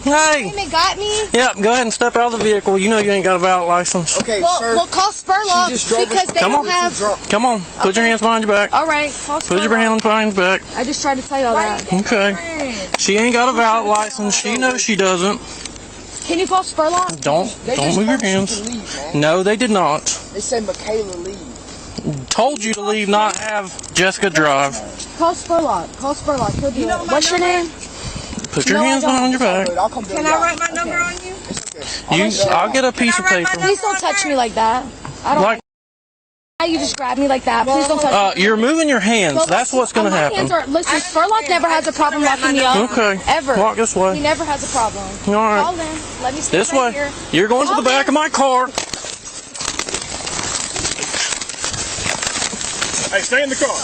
Hey. It got me. Yep, go ahead and step out of the vehicle. You know you ain't got a valid license. Okay, Well, sir. we'll call Spurlock because they don't have... Come on. Put your hands behind your back. All right, call Spurlock. Put your hands behind your back. I just tried to tell you all that. Okay. She ain't got a valid license. She knows she doesn't. Can you call Spurlock? Don't move your hands. No, they did not. They said Michaela leave. Told you to leave, not have Jessica drive. Call Spurlock. Call Spurlock. He'll do it. What's your name? Put your hands behind your back. Can I write my number on you? I'll get a piece of paper. Please don't touch me like that. I don't like you just grab me like that. Please don't touch me. You're moving your hands. That's what's going to happen. Listen, Spurlock never has a problem locking me up. Okay. Ever. Walk this way. He never has a problem. All right. Call him. Let me stay This right way. here. You're going to the back of my car. Hey, stay in the car.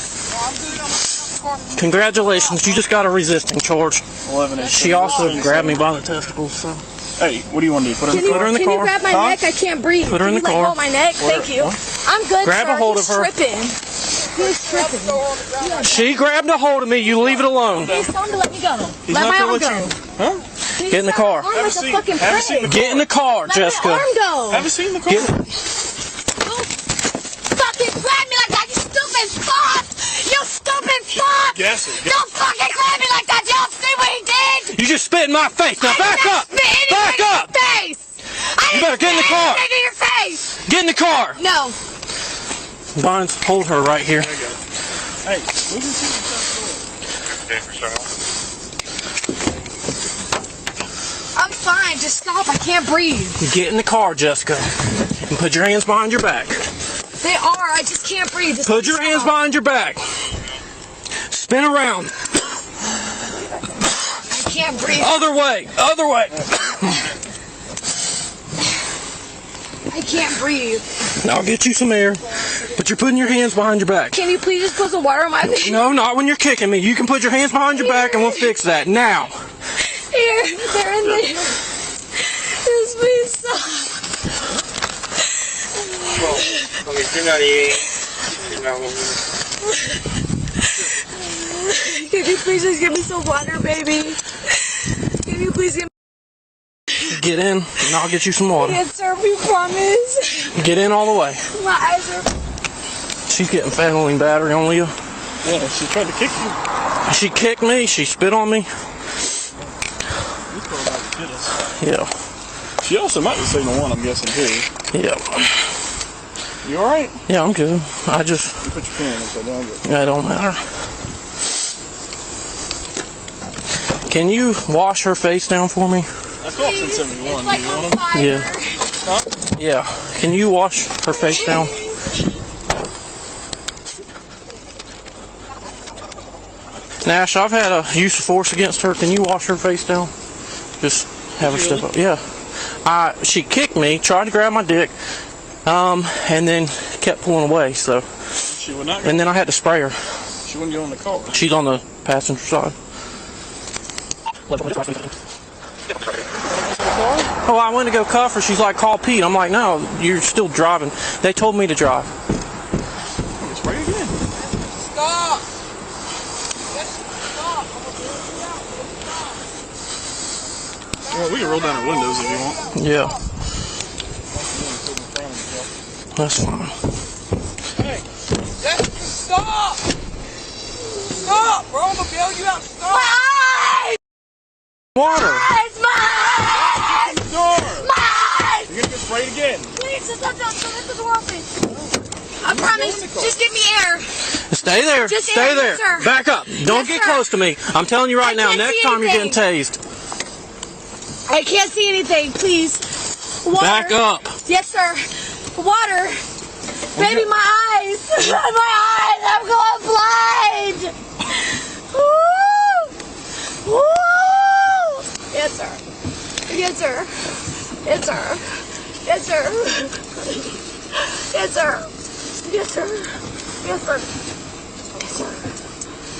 Congratulations, you just got a resisting charge. 11 She also grabbed me by the testicles. So. Hey, what do you want to do? Put her in the car? Put her in the Can car. you grab my neck? I can't breathe. Put her in the Can you car. let go of my neck? Thank you. I'm good, Grab sir. a hold He's of her. Tripping. He's tripping. She grabbed a hold of me. You leave it alone. Please tell him to let me go. He's Let not my gonna arm let go. you. Huh? Get in the car. I'm like a fucking Have a seat in the prick. Get in the car, Let Jessica. my arm go. Have a seat in the car. Don't fucking grab me like that, you stupid fuck! You stupid fuck! Guess it. Don't fucking grab me like that! You don't see what he did! You just spit in my face. Now back up. Back up. You better get in the car. In your face! Get in the car. No. Bonds, hold her right here. Hey, move your seat. I'm fine, just stop, I can't breathe. Get in the car, Jessica. And put your hands behind your back. They are, I just can't breathe. Just Put your hands behind your back. Spin around. I can't breathe. Other way. Other way. I can't breathe. I'll get you some air. But you're putting your hands behind your back. Can you please just put some water on my face? No, not when you're kicking me. You can put your hands behind your back and we'll fix that. Now. Here, they're in there. Just please stop. Can you please just give me some water, baby? Can you please give me... Get in and I'll get you some water. Yes, sir, we promise. Get in all the way. My eyes are... She's getting fentanyl battery on you. Yeah, she tried to kick you. She kicked me. She spit on me. You told her about to hit us. Yeah. She also might be signal 1, I'm guessing, too. Yeah. You alright? Yeah, I'm good. I just... You put your pen upside down. But... That don't matter. Can you wash her face down for me? That's option 71. It's like Do you want on them? fire. Yeah. Huh? Yeah. Can you wash her face down? Nash, I've had a use of force against her. Can you wash her face down? Just have her step up. Yeah. She kicked me, tried to grab my dick, and then kept pulling away. So, She would not. and then I had to spray her. She wouldn't get on the car. She's on the passenger side. Oh, I went to go cuff her. She's like, call Pete. I'm like, no, you're still driving. They told me to drive. Spray again. Stop! Stop! Well, we can roll down our windows if you want. Yeah. That's fine. Hey! Jessica, stop! Stop, bro! I'm gonna bail you out. Stop! Water. My eyes! Door! My eyes! You're gonna get sprayed again. Please, just let the door open. I promise, just give me air. Stay there. Just Stay air, there. sir. Back up. Don't Yes, get sir. close to me. I'm telling you right I now, can't next see time you're getting anything. tased. I can't see anything, please. Water. Back up. Yes, sir. Water. Baby, my eyes. My eyes. I'm going blind. Woo. Woo. Yes, sir. Yes, sir. Yes, sir. Yes, sir. Yes, sir. Yes, sir. Yes, sir. Yes, sir.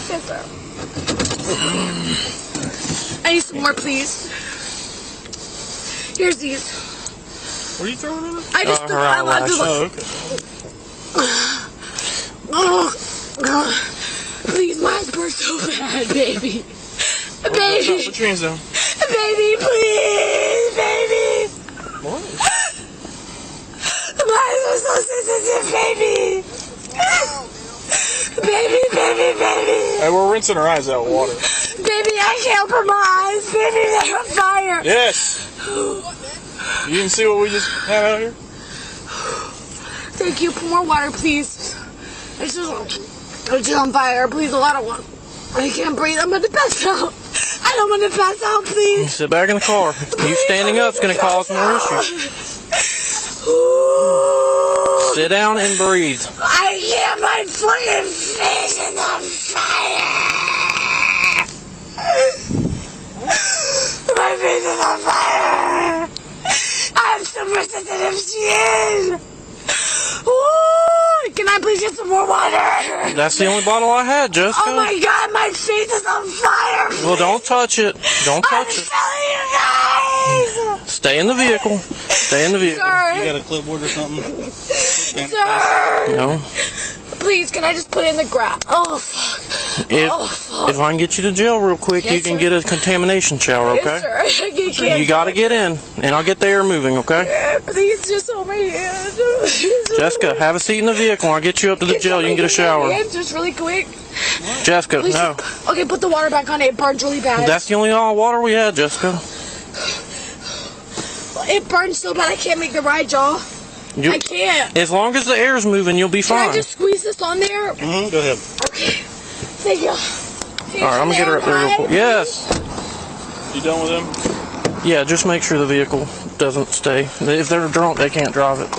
Yes, sir. I need some more, please. Here's these. What are you throwing in it? I just her eyelash. Oh, okay. Please, my eyes burn so bad, baby. Put Baby. your hands down. Baby, please, baby. What? My eyes are so sensitive, baby. Baby. Hey, we're rinsing our eyes out with water. Baby, I can't open my eyes. Baby, they're on fire. Yes. You didn't see what we just had out here? Thank you. Pour more water, please. It's just on fire. Please, a lot of water. I can't breathe. I'm going to pass out. I don't want to pass out, please. Sit back in the car. You standing up is going to cause more issues. Sit down and breathe. I can't. My fucking face is on fire. My face is on fire. I have super sensitive skin. Ooh, can I please get some more water? That's the only bottle I had, Jessica. Oh my god, my face is on fire. Well, don't touch it. Don't I'm touch it. telling you guys. Stay in the vehicle. Stay in the vehicle. Sir, You got a clipboard or something? sir. No. Please, can I just put it in the ground? Oh, fuck. If Oh, fuck. if I can get you to jail real quick, Yes, you can sir. get a contamination shower, okay? Yes, sir. You can't. You got to get in, and I'll get the air moving, okay? Please, just hold my hand. Jessica, have a seat in the vehicle. I'll get you up to the jail. You can get a shower. Just really quick. Jessica, Please. no. Okay, put the water back on. It burns really bad. That's the only water we had, Jessica. It burns so bad I can't make the ride, y'all. You, I can't. as long as the air's moving, you'll be Can I fine. just squeeze this on there? Mm-hmm, go ahead. Okay. Thank you. All right, I'm gonna get her up there real quick. Yes. You done with them? Yeah, just make sure the vehicle doesn't stay. If they're drunk, they can't drive it.